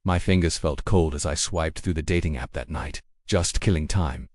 My fingers felt cold as I swiped through the dating app that night, just killing time,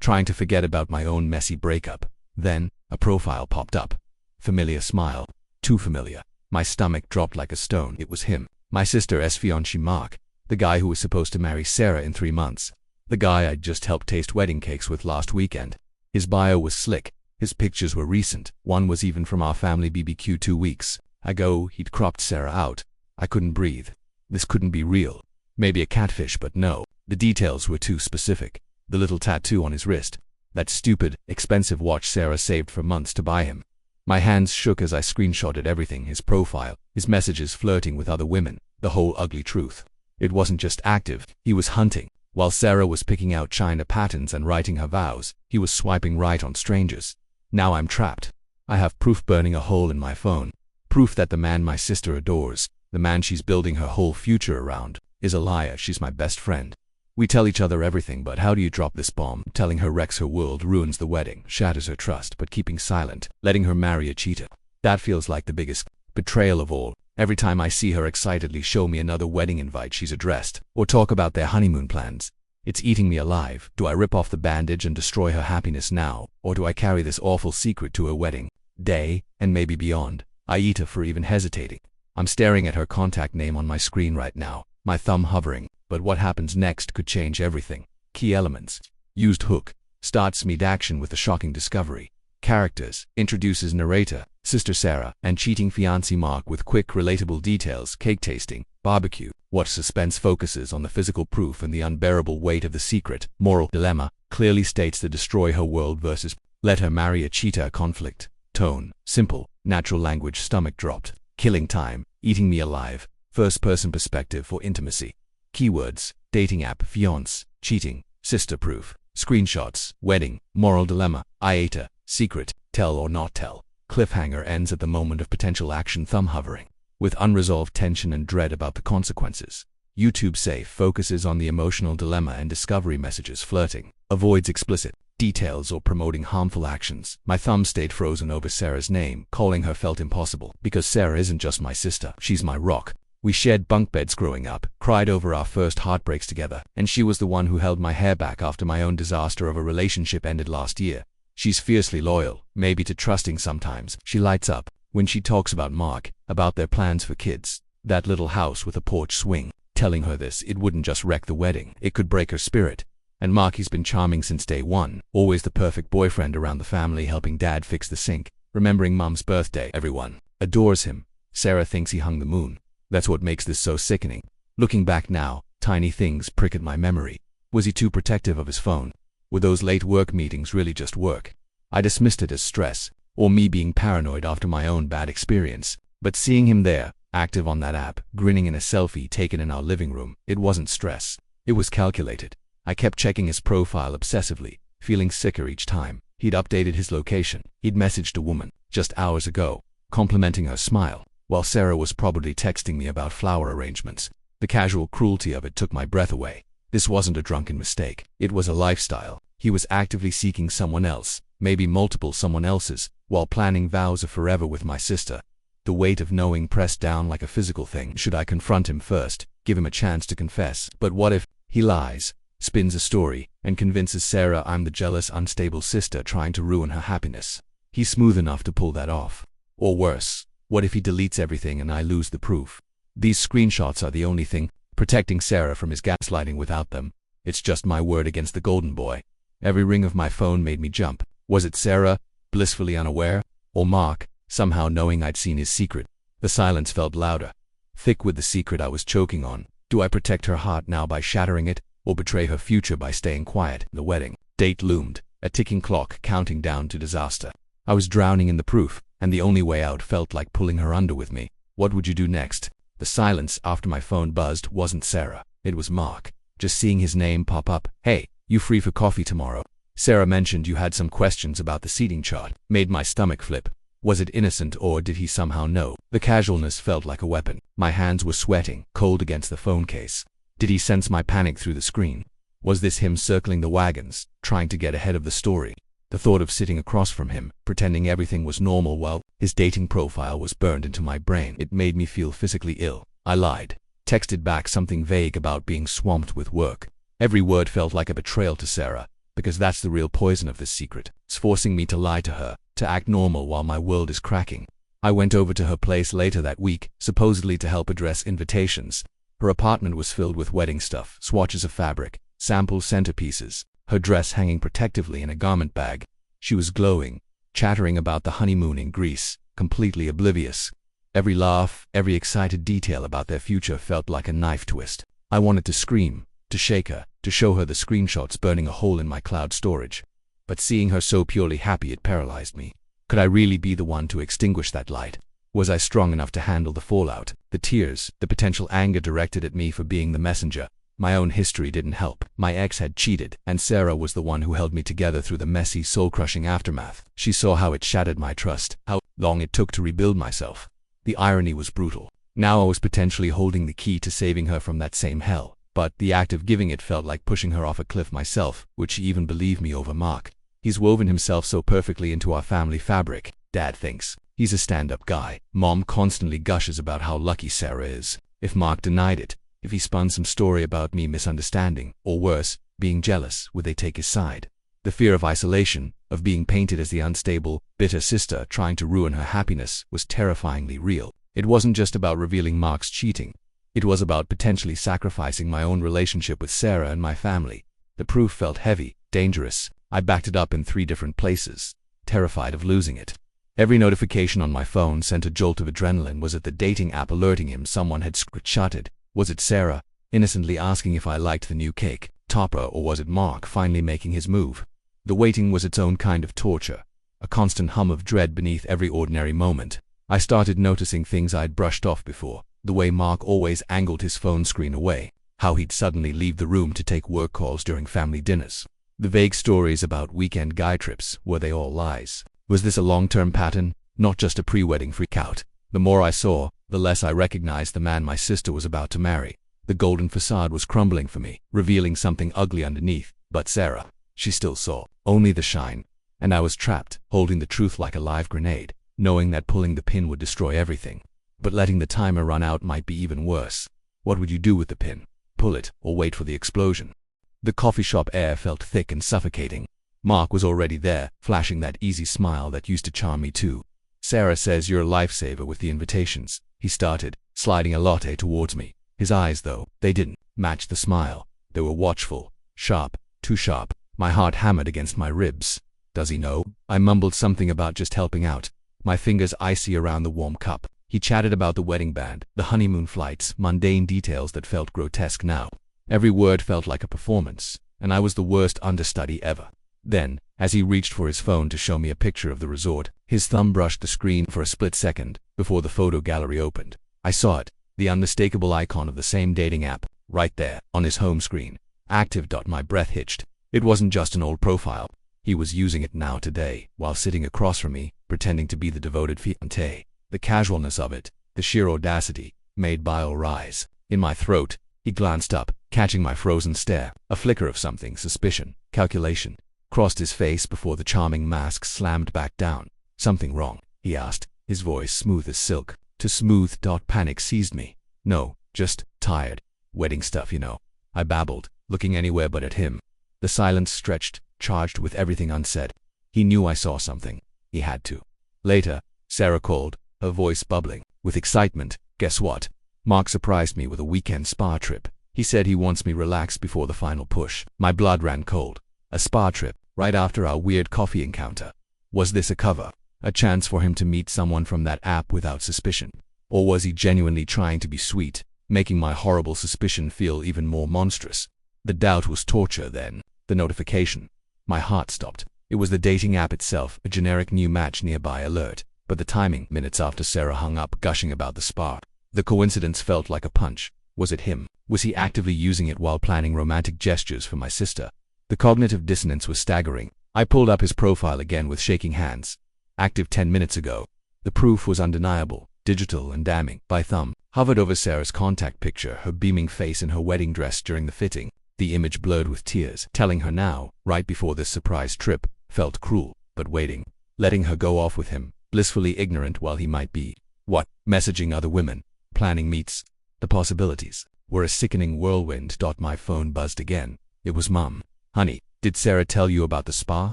trying to forget about my own messy breakup. Then, a profile popped up. Familiar smile. Too familiar. My stomach dropped like a stone. It was him. My sister's fiancé Mark. The guy who was supposed to marry Sarah in 3 months. The guy I'd just helped taste wedding cakes with last weekend. His bio was slick. His pictures were recent. One was even from our family BBQ 2 weeks ago. He'd cropped Sarah out. I couldn't breathe. This couldn't be real. Maybe a catfish, but no. The details were too specific. The little tattoo on his wrist. That stupid, expensive watch Sarah saved for months to buy him. My hands shook as I screenshotted everything. His profile, his messages flirting with other women, the whole ugly truth. It wasn't just active, he was hunting. While Sarah was picking out china patterns and writing her vows, he was swiping right on strangers. Now I'm trapped. I have proof burning a hole in my phone. Proof that the man my sister adores, the man she's building her whole future around, is a liar. She's my best friend. We tell each other everything, but how do you drop this bomb? Telling her wrecks her world, ruins the wedding, shatters her trust, but keeping silent, letting her marry a cheater. That feels like the biggest betrayal of all. Every time I see her excitedly show me another wedding invite she's addressed, or talk about their honeymoon plans, it's eating me alive. Do I rip off the bandage and destroy her happiness now, or do I carry this awful secret to her wedding day, and maybe beyond? AITA for even hesitating. I'm staring at her contact name on my screen right now, my thumb hovering, but what happens next could change everything. Key elements. Used hook. Starts mid-action with a shocking discovery. Characters. Introduces narrator, sister Sarah, and cheating fiancé Mark with quick, relatable details. Cake tasting, barbecue. What suspense focuses on the physical proof and the unbearable weight of the secret. Moral dilemma. Clearly states the destroy her world versus let her marry a cheater conflict. Tone. Simple. Natural language. Stomach dropped. Killing time. Eating me alive. First-person perspective for intimacy. Keywords. Dating app. Fiancé. Cheating. Sister proof. Screenshots. Wedding. Moral dilemma. AITA. Secret. Tell or not tell. Cliffhanger ends at the moment of potential action. Thumb hovering. With unresolved tension and dread about the consequences. YouTube safe focuses on the emotional dilemma and discovery messages. Flirting. Avoids explicit details or promoting harmful actions. My thumb stayed frozen over Sarah's name. Calling her felt impossible. Because Sarah isn't just my sister. She's my rock. We shared bunk beds growing up, cried over our first heartbreaks together, and she was the one who held my hair back after my own disaster of a relationship ended last year. She's fiercely loyal, maybe too trusting sometimes. She lights up when she talks about Mark, about their plans for kids, that little house with a porch swing. Telling her this, it wouldn't just wreck the wedding, it could break her spirit. And Mark, he's been charming since day one, always the perfect boyfriend around the family, helping dad fix the sink, remembering mom's birthday. Everyone adores him. Sarah thinks he hung the moon. That's what makes this so sickening. Looking back now, tiny things prick at my memory. Was he too protective of his phone? Were those late work meetings really just work? I dismissed it as stress, or me being paranoid after my own bad experience. But seeing him there, active on that app, grinning in a selfie taken in our living room, it wasn't stress. It was calculated. I kept checking his profile obsessively, feeling sicker each time. He'd updated his location. He'd messaged a woman, just hours ago, complimenting her smile, while Sarah was probably texting me about flower arrangements. The casual cruelty of it took my breath away. This wasn't a drunken mistake. It was a lifestyle. He was actively seeking someone else, maybe multiple someone else's, while planning vows of forever with my sister. The weight of knowing pressed down like a physical thing. Should I confront him first, give him a chance to confess? But what if he lies, spins a story, and convinces Sarah I'm the jealous, unstable sister trying to ruin her happiness? He's smooth enough to pull that off. Or worse, what if he deletes everything and I lose the proof? These screenshots are the only thing protecting Sarah from his gaslighting. Without them, it's just my word against the golden boy. Every ring of my phone made me jump. Was it Sarah, blissfully unaware? Or Mark, somehow knowing I'd seen his secret? The silence felt louder, thick with the secret I was choking on. Do I protect her heart now by shattering it, or betray her future by staying quiet? The wedding date loomed, a ticking clock counting down to disaster. I was drowning in the proof, and the only way out felt like pulling her under with me. What would you do next? The silence after my phone buzzed wasn't Sarah, it was Mark. Just seeing his name pop up. Hey, you free for coffee tomorrow? Sarah mentioned you had some questions about the seating chart. Made my stomach flip. Was it innocent, or did he somehow know? The casualness felt like a weapon. My hands were sweating, cold against the phone case. Did he sense my panic through the screen? Was this him circling the wagons, trying to get ahead of the story? The thought of sitting across from him, pretending everything was normal while his dating profile was burned into my brain, it made me feel physically ill. I lied. texted back something vague about being swamped with work. Every word felt like a betrayal to Sarah, because that's the real poison of this secret. It's forcing me to lie to her, to act normal while my world is cracking. I went over to her place later that week, supposedly to help address invitations. Her apartment was filled with wedding stuff, swatches of fabric, sample centerpieces, her dress hanging protectively in a garment bag. She was glowing, chattering about the honeymoon in Greece, completely oblivious. Every laugh, every excited detail about their future felt like a knife twist. I wanted to scream, to shake her, to show her the screenshots burning a hole in my cloud storage. But seeing her so purely happy, it paralyzed me. Could I really be the one to extinguish that light? Was I strong enough to handle the fallout, the tears, the potential anger directed at me for being the messenger? My own history didn't help. My ex had cheated, and Sarah was the one who held me together through the messy, soul-crushing aftermath. She saw how it shattered my trust, how long it took to rebuild myself. The irony was brutal. Now I was potentially holding the key to saving her from that same hell. But the act of giving it felt like pushing her off a cliff myself. Would she even believe me over Mark? He's woven himself so perfectly into our family fabric. Dad thinks he's a stand-up guy. Mom constantly gushes about how lucky Sarah is. If Mark denied it, if he spun some story about me misunderstanding, or worse, being jealous, would they take his side? The fear of isolation, of being painted as the unstable, bitter sister trying to ruin her happiness, was terrifyingly real. It wasn't just about revealing Mark's cheating. It was about potentially sacrificing my own relationship with Sarah and my family. The proof felt heavy, dangerous. I backed it up in 3 different places, terrified of losing it. Every notification on my phone sent a jolt of adrenaline. Was it the dating app alerting him someone had screenshotted? Was it Sarah, innocently asking if I liked the new cake topper, or was it Mark finally making his move? The waiting was its own kind of torture, a constant hum of dread beneath every ordinary moment. I started noticing things I'd brushed off before. The way Mark always angled his phone screen away, how he'd suddenly leave the room to take work calls during family dinners. The vague stories about weekend guy trips, were they all lies? Was this a long-term pattern, not just a pre-wedding freak-out? The more I saw, the less I recognized the man my sister was about to marry. The golden facade was crumbling for me, revealing something ugly underneath. But Sarah, she still saw only the shine. And I was trapped, holding the truth like a live grenade, knowing that pulling the pin would destroy everything. But letting the timer run out might be even worse. What would you do with the pin? Pull it, or wait for the explosion? The coffee shop air felt thick and suffocating. Mark was already there, flashing that easy smile that used to charm me too. Sarah says you're a lifesaver with the invitations, he started, sliding a latte towards me. His eyes, though, they didn't match the smile. They were watchful, sharp, too sharp. My heart hammered against my ribs. Does he know? I mumbled something about just helping out, my fingers icy around the warm cup. He chatted about the wedding band, the honeymoon flights, mundane details that felt grotesque now. Every word felt like a performance, and I was the worst understudy ever. Then, as he reached for his phone to show me a picture of the resort, his thumb brushed the screen for a split second before the photo gallery opened. I saw it, the unmistakable icon of the same dating app, right there, on his home screen. Active. My breath hitched. It wasn't just an old profile. He was using it now today, while sitting across from me, pretending to be the devoted fiancé. The casualness of it, the sheer audacity, made bile rise in my throat. He glanced up, catching my frozen stare. A flicker of something, suspicion, calculation, crossed his face before the charming mask slammed back down. Something wrong? He asked, his voice smooth as silk. Too smooth. Panic seized me. No, just tired. Wedding stuff, you know. I babbled, looking anywhere but at him. The silence stretched, charged with everything unsaid. He knew I saw something. He had to. Later, Sarah called, her voice bubbling with excitement. Guess what? Mark surprised me with a weekend spa trip. He said he wants me relaxed before the final push. My blood ran cold. A spa trip, right after our weird coffee encounter. Was this a cover? A chance for him to meet someone from that app without suspicion? Or was he genuinely trying to be sweet, making my horrible suspicion feel even more monstrous? The doubt was torture then. The notification. My heart stopped. It was the dating app itself, a generic new match nearby alert. But the timing, minutes after Sarah hung up, gushing about the spa. The coincidence felt like a punch. Was it him? Was he actively using it while planning romantic gestures for my sister? The cognitive dissonance was staggering. I pulled up his profile again with shaking hands. Active 10 minutes ago. The proof was undeniable, digital and damning. My thumb hovered over Sarah's contact picture, her beaming face in her wedding dress during the fitting. The image blurred with tears, telling her now, right before this surprise trip, felt cruel. But waiting, letting her go off with him, blissfully ignorant while he might be, what, messaging other women, planning meets. The possibilities were a sickening whirlwind. My phone buzzed again. It was Mum. Honey, did Sarah tell you about the spa?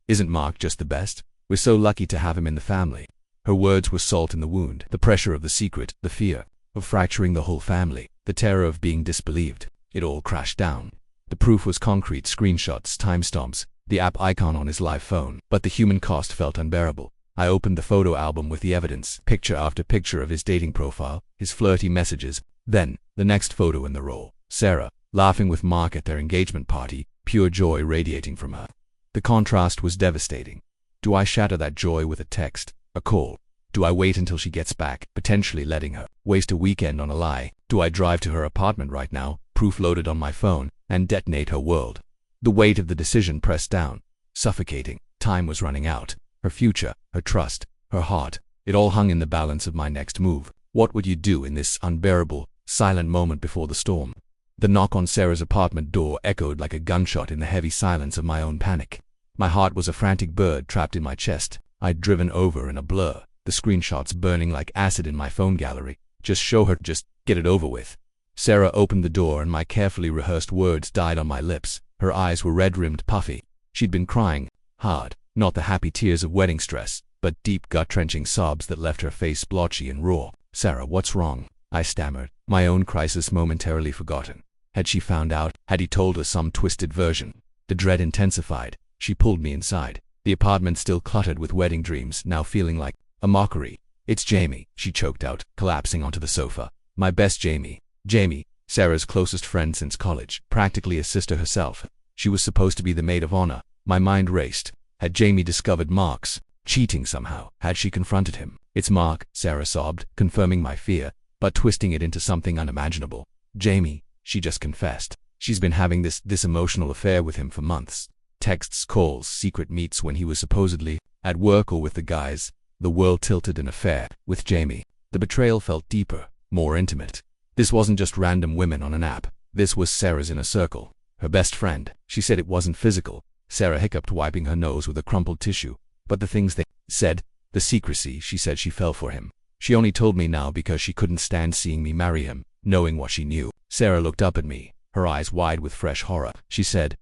Isn't Mark just the best? We're so lucky to have him in the family. Her words were salt in the wound. The pressure of the secret, the fear of fracturing the whole family, the terror of being disbelieved. It all crashed down. The proof was concrete: screenshots, timestamps, the app icon on his live phone. But the human cost felt unbearable. I opened the photo album with the evidence, picture after picture of his dating profile, his flirty messages. Then, the next photo in the roll. Sarah, laughing with Mark at their engagement party, pure joy radiating from her. The contrast was devastating. Do I shatter that joy with a text, a call? Do I wait until she gets back, potentially letting her waste a weekend on a lie? Do I drive to her apartment right now, proof loaded on my phone, and detonate her world? The weight of the decision pressed down, suffocating. Time was running out. Her future, her trust, her heart, it all hung in the balance of my next move. What would you do in this unbearable, silent moment before the storm? The knock on Sarah's apartment door echoed like a gunshot in the heavy silence of my own panic. My heart was a frantic bird trapped in my chest. I'd driven over in a blur, the screenshots burning like acid in my phone gallery. Just show her, just get it over with. Sarah opened the door and my carefully rehearsed words died on my lips. Her eyes were red-rimmed, puffy. She'd been crying, hard, not the happy tears of wedding stress, but deep gut-wrenching sobs that left her face blotchy and raw. Sarah, what's wrong? I stammered, my own crisis momentarily forgotten. Had she found out? Had he told her some twisted version? The dread intensified. She pulled me inside. The apartment still cluttered with wedding dreams, now feeling like a mockery. It's Jamie, she choked out, collapsing onto the sofa. My best Jamie. Jamie, Sarah's closest friend since college, practically a sister herself. She was supposed to be the maid of honor. My mind raced. Had Jamie discovered Mark's cheating somehow? Had she confronted him? It's Mark, Sarah sobbed, confirming my fear, but twisting it into something unimaginable. Jamie, she just confessed. She's been having this emotional affair with him for months. Texts, calls, secret meets when he was supposedly at work or with the guys. The world tilted an affair with Jamie. The betrayal felt deeper, more intimate. This wasn't just random women on an app. This was Sarah's inner circle. Her best friend. She said it wasn't physical. Sarah hiccuped, wiping her nose with a crumpled tissue. But the things they said, the secrecy, she said she fell for him. She only told me now because she couldn't stand seeing me marry him, knowing what she knew. Sarah looked up at me, her eyes wide with fresh horror. She said,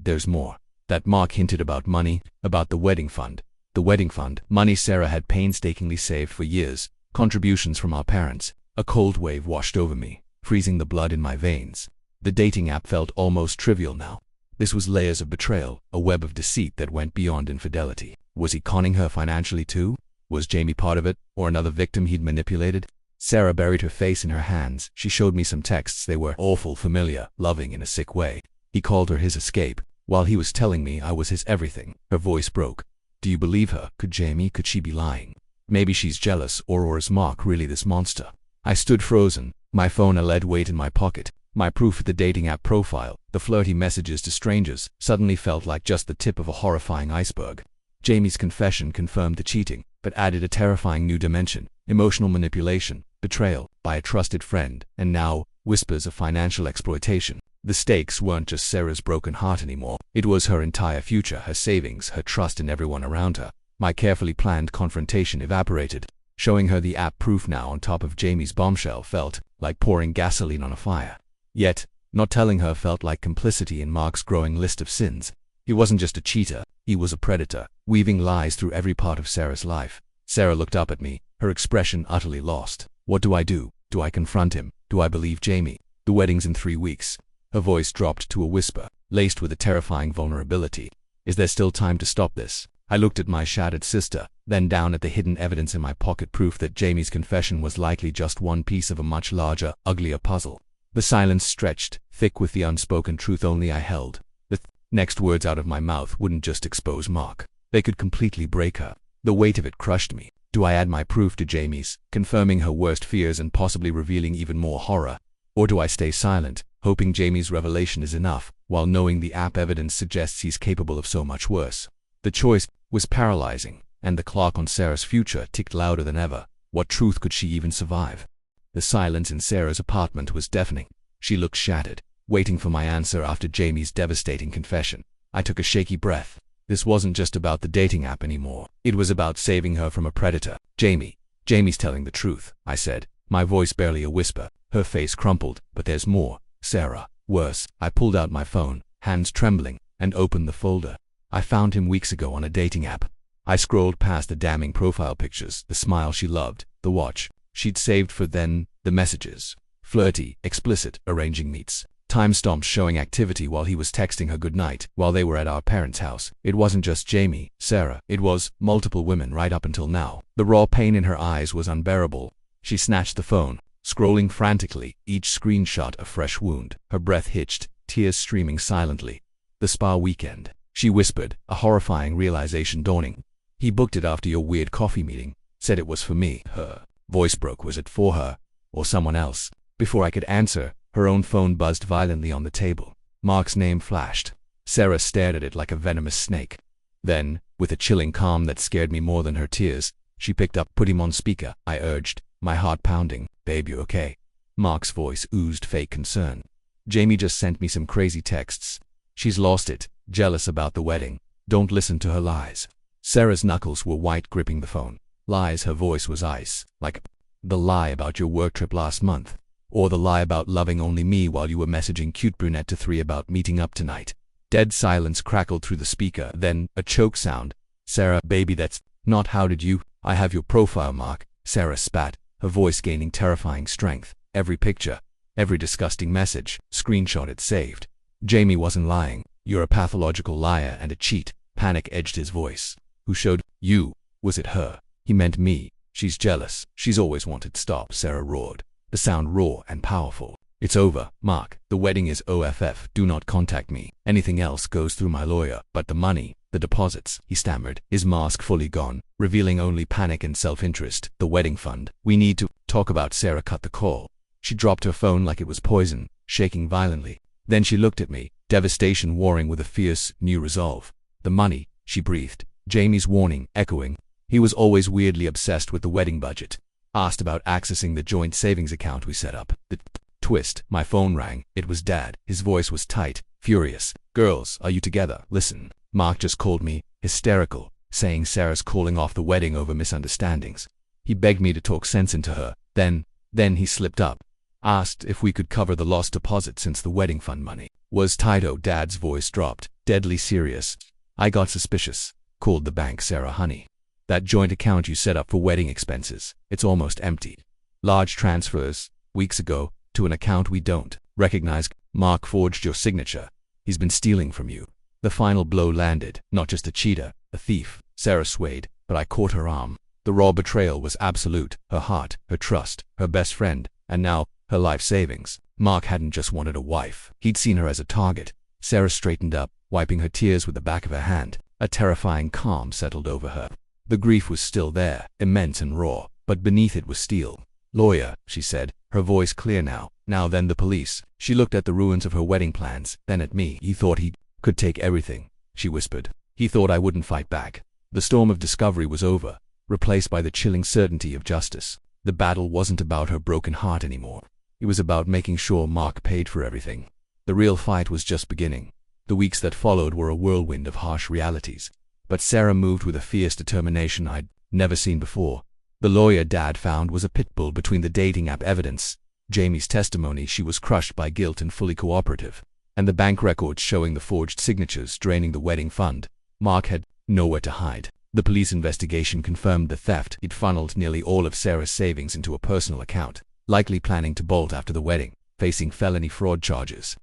there's more. That Mark hinted about money, about the wedding fund. The wedding fund, money Sarah had painstakingly saved for years, contributions from our parents. A cold wave washed over me, freezing the blood in my veins. The dating app felt almost trivial now. This was layers of betrayal, a web of deceit that went beyond infidelity. Was he conning her financially too? Was Jamie part of it, or another victim he'd manipulated? Sarah buried her face in her hands. She showed me some texts. They were awful, familiar, loving in a sick way. He called her his escape, while he was telling me I was his everything. Her voice broke. Do you believe her? Could she be lying? Maybe she's jealous, or is Mark really this monster? I stood frozen, my phone a lead weight in my pocket. My proof of the dating app profile, the flirty messages to strangers, suddenly felt like just the tip of a horrifying iceberg. Jamie's confession confirmed the cheating, but added a terrifying new dimension: emotional manipulation, betrayal by a trusted friend, and now, whispers of financial exploitation. The stakes weren't just Sarah's broken heart anymore. It was her entire future, her savings, her trust in everyone around her. My carefully planned confrontation evaporated. Showing her the app proof now on top of Jamie's bombshell felt like pouring gasoline on a fire. Yet, not telling her felt like complicity in Mark's growing list of sins. He wasn't just a cheater, he was a predator, weaving lies through every part of Sarah's life. Sarah looked up at me, her expression utterly lost. What do I do? Do I confront him? Do I believe Jamie? The wedding's in 3 weeks. Her voice dropped to a whisper, laced with a terrifying vulnerability. Is there still time to stop this? I looked at my shattered sister, then down at the hidden evidence in my pocket, proof that Jamie's confession was likely just one piece of a much larger, uglier puzzle. The silence stretched, thick with the unspoken truth only I held. The next words out of my mouth wouldn't just expose Mark. They could completely break her. The weight of it crushed me. Do I add my proof to Jamie's, confirming her worst fears and possibly revealing even more horror? Or do I stay silent, hoping Jamie's revelation is enough, while knowing the app evidence suggests he's capable of so much worse? The choice was paralyzing, and the clock on Sarah's future ticked louder than ever. What truth could she even survive? The silence in Sarah's apartment was deafening. She looked shattered, waiting for my answer after Jamie's devastating confession. I took a shaky breath. This wasn't just about the dating app anymore. It was about saving her from a predator. Jamie's telling the truth, I said, My voice barely a whisper. Her face crumpled. But there's more, Sarah. Worse. I pulled out my phone, hands trembling, and opened the folder. I found him weeks ago on a dating app. I scrolled past the damning profile pictures, the smile she loved, the watch she'd saved for then, the messages. Flirty, explicit, arranging meets. Timestamps showing activity while he was texting her goodnight, while they were at our parents' house. It wasn't just Jamie, Sarah. It was multiple women right up until now. The raw pain in her eyes was unbearable. She snatched the phone, scrolling frantically, each screenshot a fresh wound. Her breath hitched, tears streaming silently. The spa weekend, she whispered, a horrifying realization dawning. He booked it after your weird coffee meeting. Said it was for me. Her voice broke. Was it for her? Or someone else? Before I could answer, her own phone buzzed violently on the table. Mark's name flashed. Sarah stared at it like a venomous snake. Then, with a chilling calm that scared me more than her tears, she picked up. Put him on speaker, I urged, my heart pounding. Babe, you okay? Mark's voice oozed fake concern. Jamie just sent me some crazy texts. She's lost it, jealous about the wedding. Don't listen to her lies. Sarah's knuckles were white, gripping the phone. Lies. Her voice was ice. Like the lie about your work trip last month. Or the lie about loving only me while you were messaging cute brunette to 3 about meeting up tonight. Dead silence crackled through the speaker, then a choke sound. Sarah, baby, that's not. How did you? I have your profile, Mark. Sarah spat, her voice gaining terrifying strength. Every picture, every disgusting message, screenshotted, saved. Jamie wasn't lying. You're a pathological liar and a cheat. Panic edged his voice. Who showed you? Was it her? He meant me. She's jealous. She's always wanted. Stop, Sarah roared. The sound raw and powerful. It's over, Mark. The wedding is OFF. Do not contact me. Anything else goes through my lawyer. But the money, the deposits, he stammered, his mask fully gone, revealing only panic and self-interest. The wedding fund. We need to talk about. Sarah cut the call. She dropped her phone like it was poison, shaking violently. Then she looked at me, devastation warring with a fierce, new resolve. The money, she breathed. Jamie's warning, echoing. He was always weirdly obsessed with the wedding budget. Asked about accessing the joint savings account we set up. The twist. My phone rang. It was Dad. His voice was tight, furious. Girls, are you together? Listen. Mark just called me, hysterical, saying Sarah's calling off the wedding over misunderstandings. He begged me to talk sense into her. Then he slipped up. Asked if we could cover the lost deposit since the wedding fund money was tied. Oh, Dad's voice dropped, deadly serious. I got suspicious. Called the bank. Sarah, honey. That joint account you set up for wedding expenses, it's almost empty. Large transfers, weeks ago, to an account we don't recognize. Mark forged your signature. He's been stealing from you. The final blow landed. Not just a cheater, a thief. Sarah swayed, but I caught her arm. The raw betrayal was absolute. Her heart, her trust, her best friend, and now, her life savings. Mark hadn't just wanted a wife. He'd seen her as a target. Sarah straightened up, wiping her tears with the back of her hand. A terrifying calm settled over her. The grief was still there, immense and raw, but beneath it was steel. Lawyer, she said, her voice clear now. Now then the police. She looked at the ruins of her wedding plans, then at me. He thought he could take everything, she whispered. He thought I wouldn't fight back. The storm of discovery was over, replaced by the chilling certainty of justice. The battle wasn't about her broken heart anymore. It was about making sure Mark paid for everything. The real fight was just beginning. The weeks that followed were a whirlwind of harsh realities. But Sarah moved with a fierce determination I'd never seen before. The lawyer Dad found was a pit bull between the dating app evidence, Jamie's testimony she was crushed by guilt and fully cooperative, and the bank records showing the forged signatures draining the wedding fund. Mark had nowhere to hide. The police investigation confirmed the theft. He'd funneled nearly all of Sarah's savings into a personal account, likely planning to bolt after the wedding, facing felony fraud charges.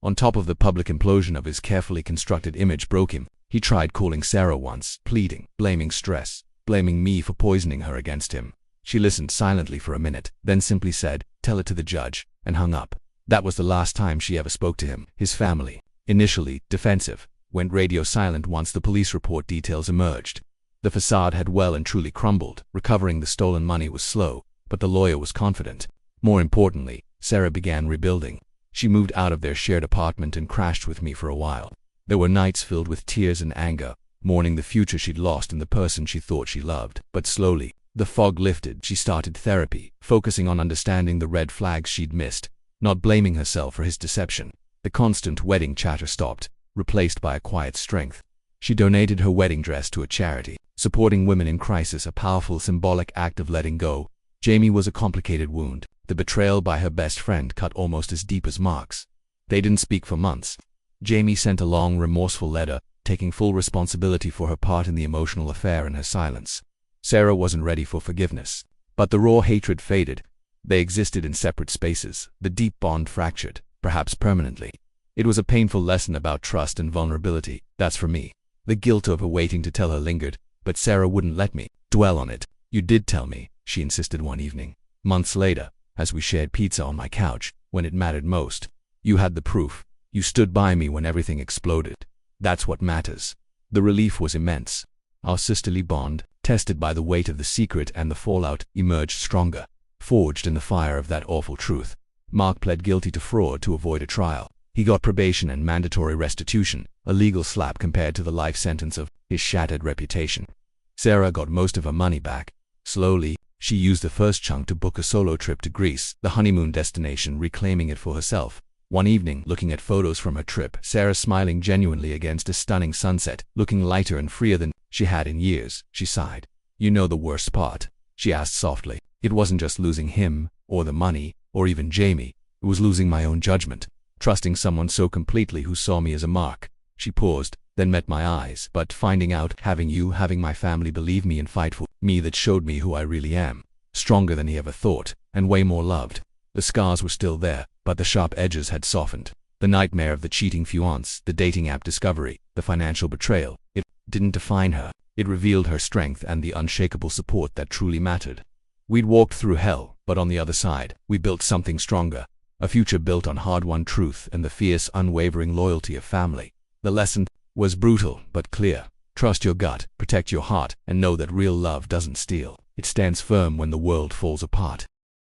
On top of the public implosion of his carefully constructed image broke him. He tried calling Sarah once, pleading, blaming stress, blaming me for poisoning her against him. She listened silently for a minute, then simply said, "Tell it to the judge," and hung up. That was the last time she ever spoke to him. His family, initially defensive, went radio silent once the police report details emerged. The facade had well and truly crumbled. Recovering the stolen money was slow, but the lawyer was confident. More importantly, Sarah began rebuilding. She moved out of their shared apartment and crashed with me for a while. There were nights filled with tears and anger, mourning the future she'd lost and the person she thought she loved. But slowly, the fog lifted. She started therapy, focusing on understanding the red flags she'd missed, not blaming herself for his deception. The constant wedding chatter stopped, replaced by a quiet strength. She donated her wedding dress to a charity, supporting women in crisis, a powerful symbolic act of letting go. Jamie was a complicated wound. The betrayal by her best friend cut almost as deep as Mark's. They didn't speak for months. Jamie sent a long, remorseful letter, taking full responsibility for her part in the emotional affair and her silence. Sarah wasn't ready for forgiveness. But the raw hatred faded. They existed in separate spaces. The deep bond fractured, perhaps permanently. It was a painful lesson about trust and vulnerability. That's for me. The guilt of waiting to tell her lingered, but Sarah wouldn't let me dwell on it. You did tell me, she insisted one evening. Months later, as we shared pizza on my couch, when it mattered most. You had the proof. You stood by me when everything exploded. That's what matters. The relief was immense. Our sisterly bond, tested by the weight of the secret and the fallout, emerged stronger, forged in the fire of that awful truth. Mark pled guilty to fraud to avoid a trial. He got probation and mandatory restitution, a legal slap compared to the life sentence of his shattered reputation. Sarah got most of her money back. Slowly, she used the first chunk to book a solo trip to Greece, the honeymoon destination, reclaiming it for herself. One evening, looking at photos from her trip, Sarah smiling genuinely against a stunning sunset, looking lighter and freer than she had in years, she sighed. You know the worst part? She asked softly. It wasn't just losing him, or the money, or even Jamie. It was losing my own judgment. Trusting someone so completely who saw me as a mark. She paused, then met my eyes. But finding out, having my family believe me and fight for me, that showed me who I really am. Stronger than he ever thought, and way more loved. The scars were still there, but the sharp edges had softened. The nightmare of the cheating fiancé, the dating app discovery, the financial betrayal. It didn't define her. It revealed her strength and the unshakable support that truly mattered. We'd walked through hell, but on the other side, we built something stronger. A future built on hard-won truth and the fierce, unwavering loyalty of family. The lesson was brutal, but clear. Trust your gut, protect your heart, and know that real love doesn't steal. It stands firm when the world falls apart.